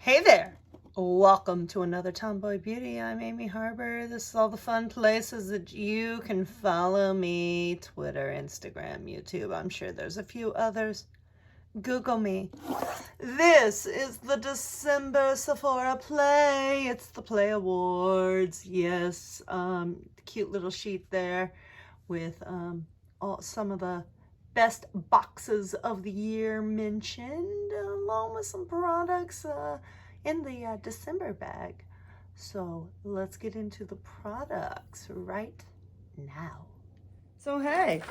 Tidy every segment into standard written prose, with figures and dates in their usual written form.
Hey there! Welcome to another Tomboy Beauty. I'm Amy Harber. This is all the fun places that you can follow me. Twitter, Instagram, YouTube. I'm sure there's a few others. Google me. This is the December Sephora Play. It's the Play Awards. Yes, cute little sheet there with some of the best boxes of the year mentioned, along with some products in the December bag. So let's get into the products right now. So hey,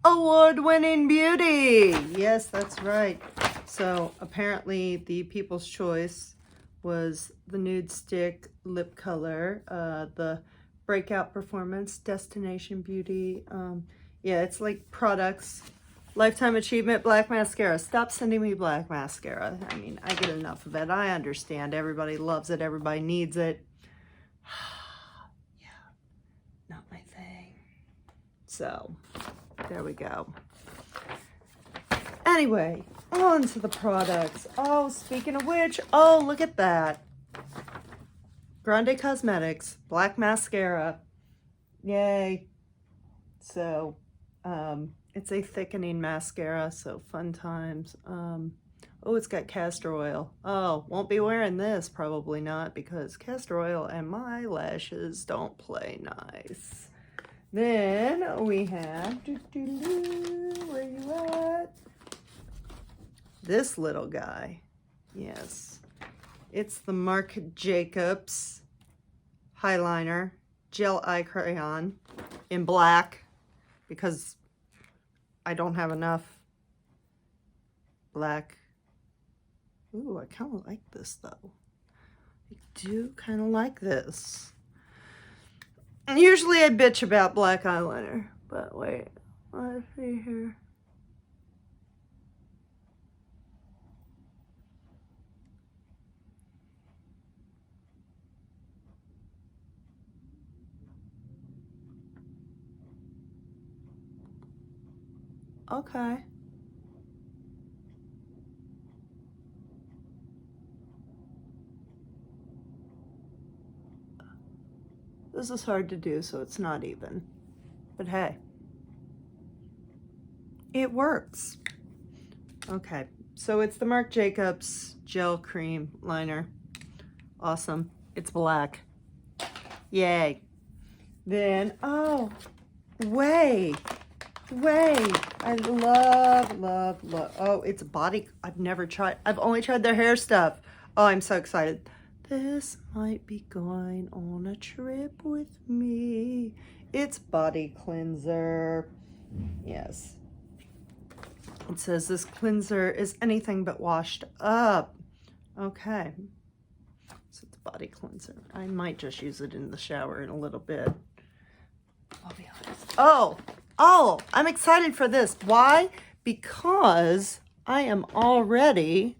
award-winning beauty. Yes, that's right. So apparently the People's Choice was the Nude Stick Lip Color, the Breakout Performance, Destination Beauty. Yeah, it's like products. Lifetime Achievement Black Mascara. Stop sending me black mascara. I mean, I get enough of it. I understand. Everybody loves it. Everybody needs it. Yeah, not my thing. So, there we go. Anyway, on to the products. Oh, speaking of which, oh, look at that. Grande Cosmetics Black Mascara. Yay. So, it's a thickening mascara, so fun times. Oh, it's got castor oil. Oh, won't be wearing this, probably not, because castor oil and my lashes don't play nice. Then we have, where you at? This little guy. Yes. It's the Marc Jacobs Highliner Gel Eye Crayon in black, because I don't have enough black. Ooh, I kind of like this though. I do kind of like this. And usually I bitch about black eyeliner, but wait, let's see here. Okay. This is hard to do, so it's not even. But hey, it works. Okay, so it's the Marc Jacobs Gel Cream Liner. Awesome. It's black. Yay. Then, oh, Ouai. I love. Oh, it's body. I've never tried. I've only tried their hair stuff. Oh, I'm so excited. This might be going on a trip with me. It's body cleanser. Yes. It says this cleanser is anything but washed up. Okay. So it's body cleanser. I might just use it in the shower in a little bit. I'll be honest. Oh, I'm excited for this. Why? Because I am already,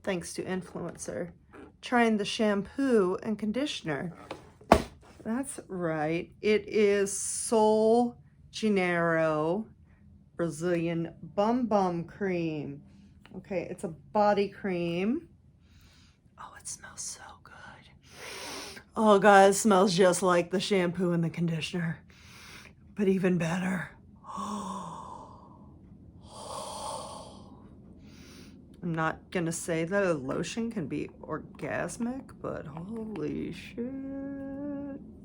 thanks to influencer, trying the shampoo and conditioner. That's right. It is Sol Janiero Brazilian Bum Cream. Okay, it's a body cream. Oh, it smells so good. Oh, guys, it smells just like the shampoo and the conditioner, but even better. I'm not gonna say that a lotion can be orgasmic, but holy shit.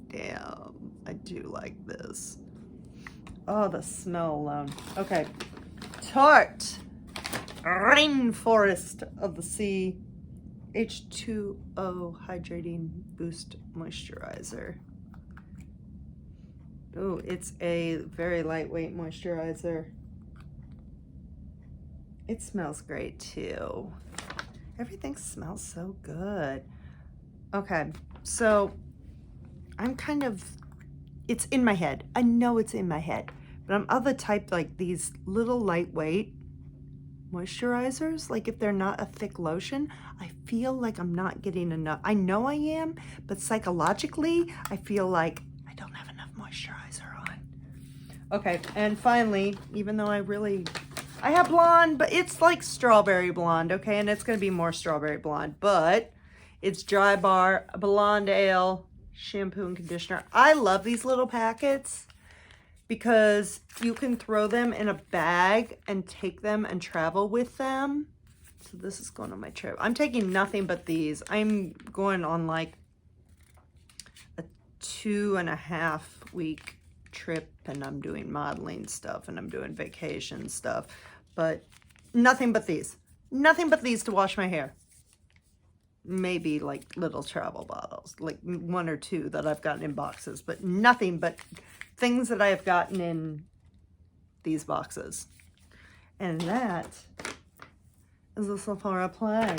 Damn, I do like this. Oh, the smell alone. Okay, Tarte Rainforest of the Sea H2O Hydrating Boost Moisturizer. Oh, it's a very lightweight moisturizer. It smells great too. Everything smells so good. Okay, so I'm kind of, it's in my head. I know it's in my head, but I'm of the type like these little lightweight moisturizers, like if they're not a thick lotion, I feel like I'm not getting enough. I know I am, but psychologically, I feel like I don't have enough moisturizer on. Okay, and finally, even though I really I have blonde, but it's like strawberry blonde, okay? And it's going to be more strawberry blonde, but it's Drybar, Blonde Ale, shampoo and conditioner. I love these little packets because you can throw them in a bag and take them and travel with them. So this is going on my trip. I'm taking nothing but these. I'm going on like a 2.5 week trip, and I'm doing modeling stuff and I'm doing vacation stuff, but nothing but these. Nothing but these to wash my hair. Maybe like little travel bottles, like 1 or 2 that I've gotten in boxes, but nothing but things that I have gotten in these boxes. And that is the Sephora Play,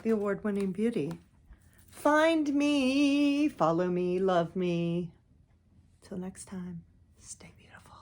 the award-winning beauty. Find me, follow me, love me. Till next time, stay beautiful.